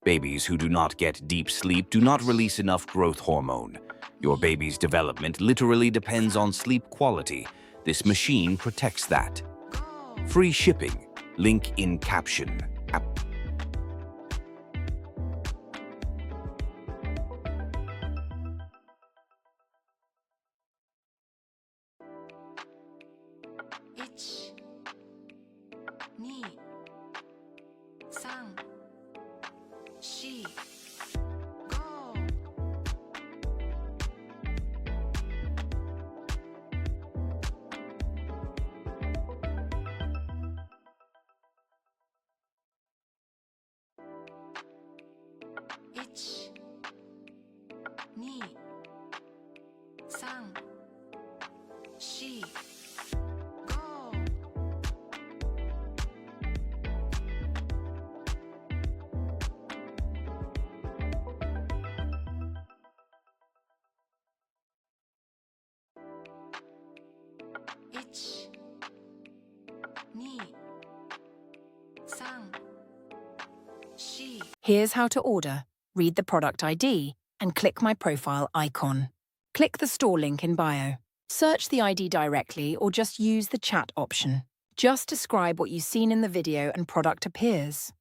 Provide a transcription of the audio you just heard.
Babies who do not get deep sleep do not release enough growth hormone. Your baby's development literally depends on sleep quality. This machine protects that. Free shipping. Link in caption. Here's how to order. Read the product ID and click my profile icon. Click the store link in bio. Search the ID directly or just use the chat option. Just describe what you've seen in the video and product appears.